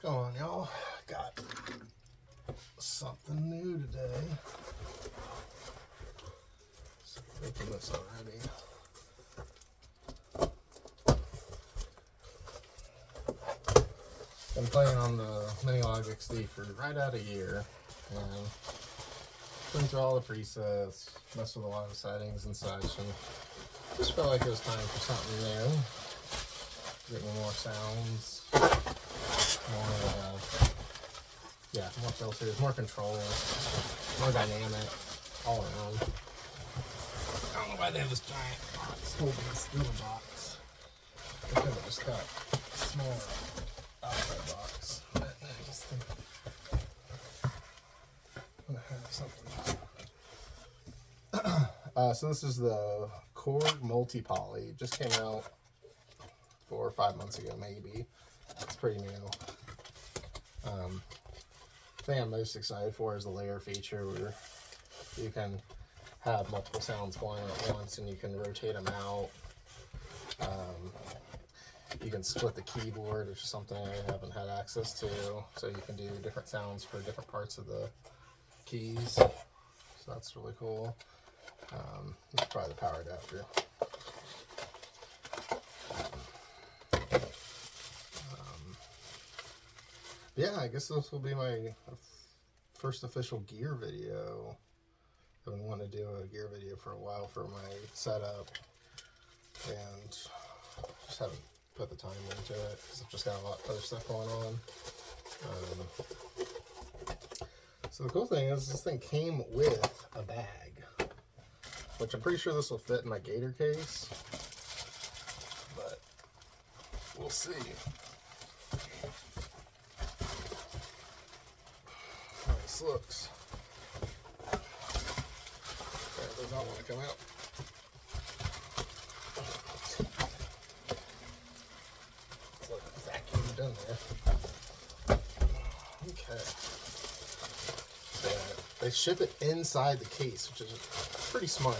going on, y'all? Got something new today. So open this already. Been playing on the Minilogue XD for right at a year, and been through all the presets, messed with a lot of settings and such, and just felt like it was time for something new. Getting more sounds, more filters, more control, more dynamic, all around. I don't know why they have this giant box holding this little box. I could have just got a smaller outside box. But I just think I'm gonna have something. So this is the Korg multi-poly. Just came out 4 or 5 months ago, maybe. It's pretty new. The thing I'm most excited for is the layer feature, where you can have multiple sounds going at once and you can rotate them out. You can split the keyboard, which is something I haven't had access to, so you can do different sounds for different parts of the keys. So that's really cool. That's probably the power adapter. Yeah, I guess this will be my first official gear video. I've been wanting to do a gear video for a while for my setup, and just haven't put the time into it because I've just got a lot of other stuff going on. So the cool thing is this thing came with a bag, which I'm pretty sure this will fit in my gator case, but we'll see. Looks. That does not want to come out. It's like vacuumed done there. Okay. So they ship it inside the case, which is pretty smart.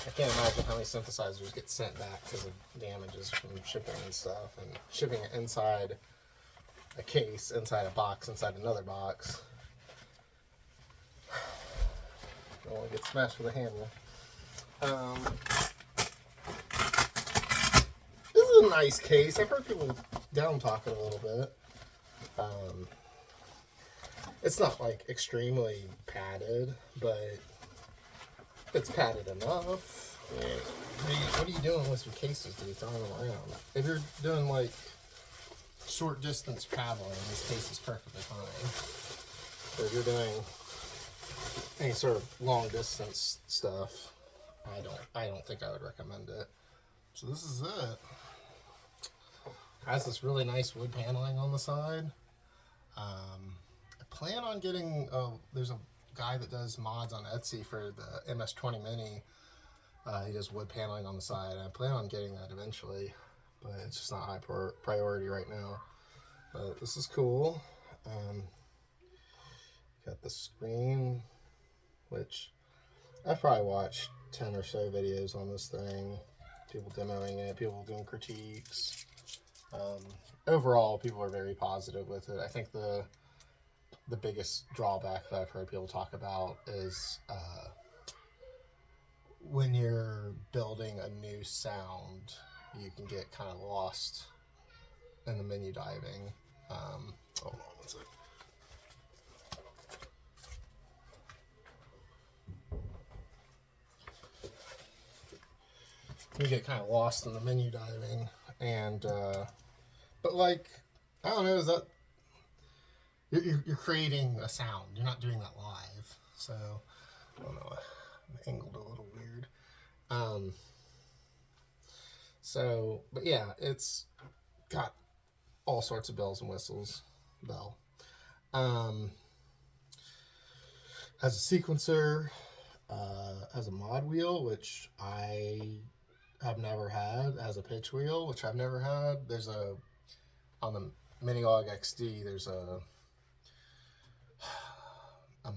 I can't imagine how many synthesizers get sent back because of damages from shipping and stuff, and shipping it inside a case, inside a box, inside another box. Don't want to get smashed with a hammer. This is a nice case. I've heard people down talk it a little bit. It's not like extremely padded, but it's padded enough. What are you doing with your cases? Do you throw them around? If you're doing like short distance traveling, this case is perfectly fine. But if you're doing any sort of long distance stuff, I don't think I would recommend it. So this is it. Has this really nice wood paneling on the side. I plan on getting there's a guy that does mods on Etsy for the MS-20 Mini. He does wood paneling on the side. I plan on getting that eventually, but it's just not high priority right now. But this is cool. Got the screen, which I've probably watched 10 or so videos on this thing. People demoing it, people doing critiques. Overall, people are very positive with it. I think the biggest drawback that I've heard people talk about is when you're building a new sound, you can get kind of lost in the menu diving. Hold on one second. You get kind of lost in the menu diving, and but like, I don't know, is that you're creating a sound? You're not doing that live, so I don't know. I'm angled a little weird. But yeah, it's got all sorts of bells and whistles. Has a sequencer, has a mod wheel, which I have never had, has a pitch wheel, which I've never had. There's on the Minilogue XD, there's a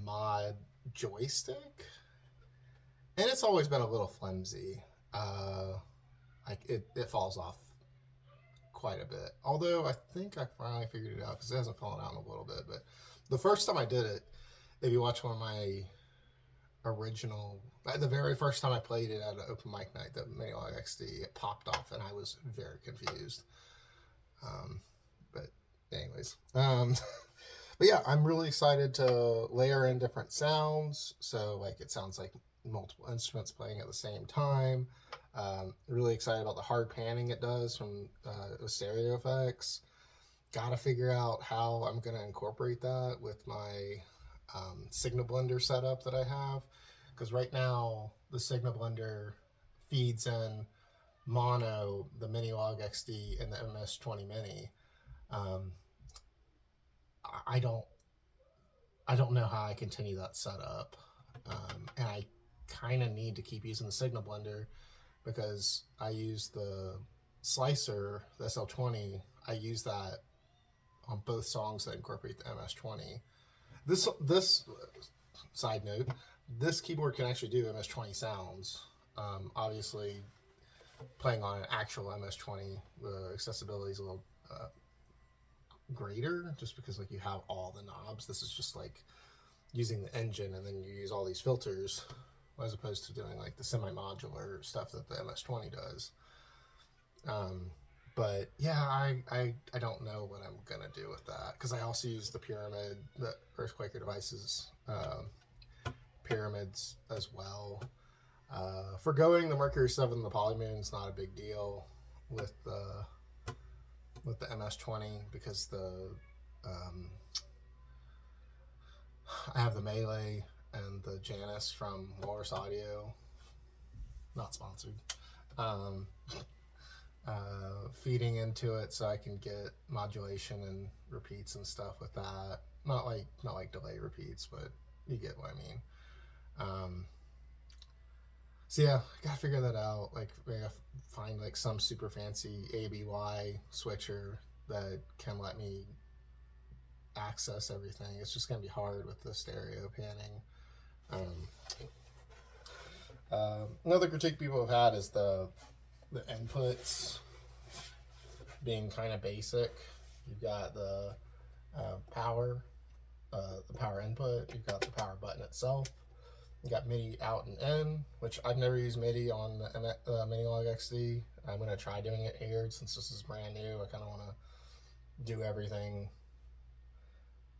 mod joystick, and it's always been a little flimsy. Like it falls off quite a bit. Although I think I finally figured it out because it hasn't fallen out in a little bit. But the first time I did it, if you watch one of my original, the very first time I played it at an open mic night, the Minilogue XD, it popped off and I was very confused. But anyways, but yeah, I'm really excited to layer in different sounds. So like it sounds like multiple instruments playing at the same time. Really excited about the hard panning it does from the stereo effects. Got to figure out how I'm going to incorporate that with my signal blender setup that I have, because right now the signal blender feeds in mono, the Minilogue XD and the MS-20 Mini. I don't know how I continue that setup, and I kind of need to keep using the signal blender because I use the slicer, the SL20. I use that on both songs that incorporate the MS-20. This side note, this keyboard can actually do MS-20 sounds. Obviously, playing on an actual MS-20, the accessibility is a little greater, just because like you have all the knobs. This is just like using the engine, and then you use all these filters, as opposed to doing like the semi-modular stuff that the MS-20 does. But yeah, I don't know what I'm gonna do with that, because I also use the Pyramid, the Earthquaker Devices pyramids as well. Forgoing the Mercury 7, the Polymoon is not a big deal with the MS-20, because I have the Melee and the Janus from Walrus Audio, not sponsored, feeding into it, so I can get modulation and repeats and stuff with that. Not like delay repeats, but you get what I mean. So yeah, gotta figure that out. Like, maybe find like some super fancy ABY switcher that can let me access everything. It's just gonna be hard with the stereo panning. Another critique people have had is the inputs being kind of basic. You've got the power input. You've got the power button itself. You got MIDI out and in, which I've never used MIDI on the Minilogue XD. I'm gonna try doing it here since this is brand new. I kind of want to do everything.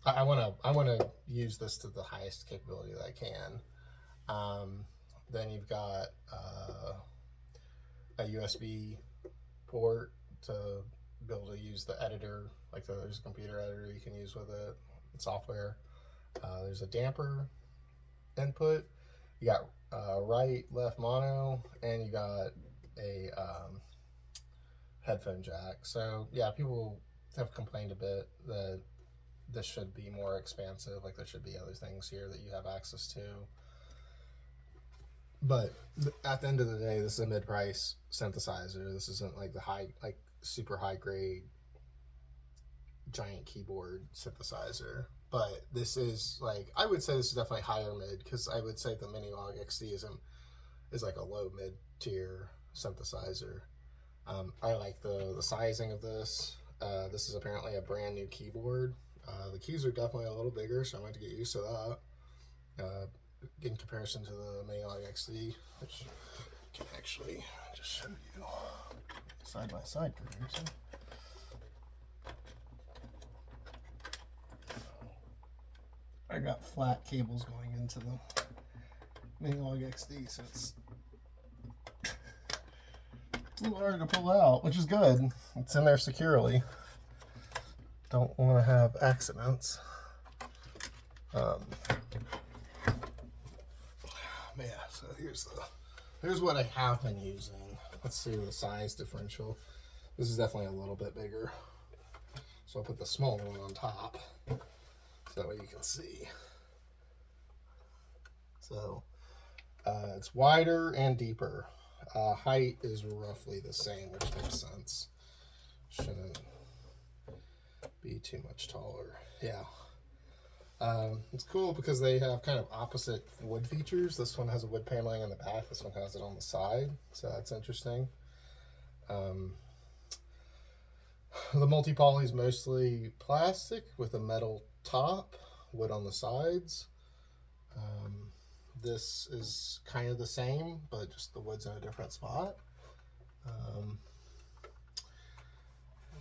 I want to use this to the highest capability that I can. Then you've got a USB port to be able to use the editor, like there's a computer editor you can use with it, software. There's a damper input. You got right, left mono, and you got a headphone jack. So yeah, people have complained a bit that this should be more expansive, like there should be other things here that you have access to. But at the end of the day, this is a mid-price synthesizer. This isn't like the super high grade giant keyboard synthesizer. But this is like, I would say this is definitely higher mid, because I would say the Minilogue XD is like a low mid tier synthesizer. I like the sizing of this. This is apparently a brand new keyboard. The keys are definitely a little bigger, so I'm going to get used to that. In comparison to the Minilogue XD, which I can actually just show you side by side comparison. I got flat cables going into the Minilogue XD, so it's a little hard to pull out, which is good. It's in there securely. Don't want to have accidents. Yeah, so here's what I have been using. Let's see the size differential. This is definitely a little bit bigger, so I'll put the smaller one on top so that way you can see. So it's wider and deeper. Height is roughly the same, which makes sense. Shouldn't be too much taller. Yeah. It's cool because they have kind of opposite wood features. This one has a wood paneling in the back, this one has it on the side, so that's interesting. The multi-poly is mostly plastic with a metal top, wood on the sides. This is kind of the same, but just the wood's in a different spot.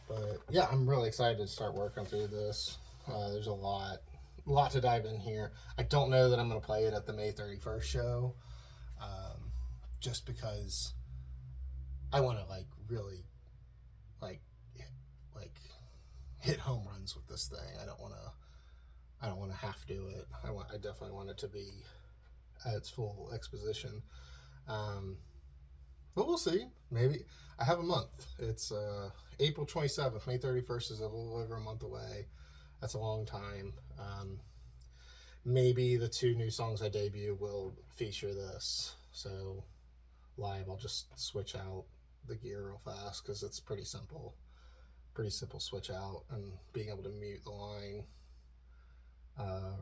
But yeah, I'm really excited to start working through this. There's a lot to dive in here. I don't know that I'm going to play it at the May 31st show, just because I want to like really like hit home runs with this thing. I don't want to half do it. I definitely want it to be at its full exposition. But we'll see. Maybe I have a month. It's April 27th. May 31st is a little over a month away. That's a long time. Maybe the 2 new songs I debut will feature this. So live, I'll just switch out the gear real fast because it's pretty simple. Pretty simple switch out, and being able to mute the line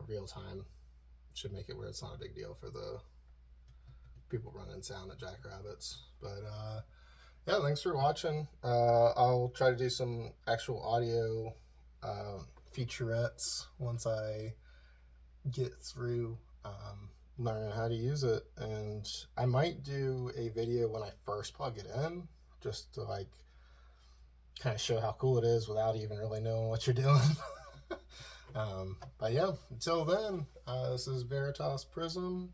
real time should make it where it's not a big deal for the people running sound at Jackrabbits. But yeah, thanks for watching. I'll try to do some actual audio featurettes once I get through learning how to use it, and I might do a video when I first plug it in, just to like kind of show how cool it is without even really knowing what you're doing. But yeah, until then, this is Veritas Prism,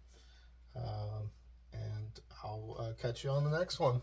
and I'll catch you on the next one.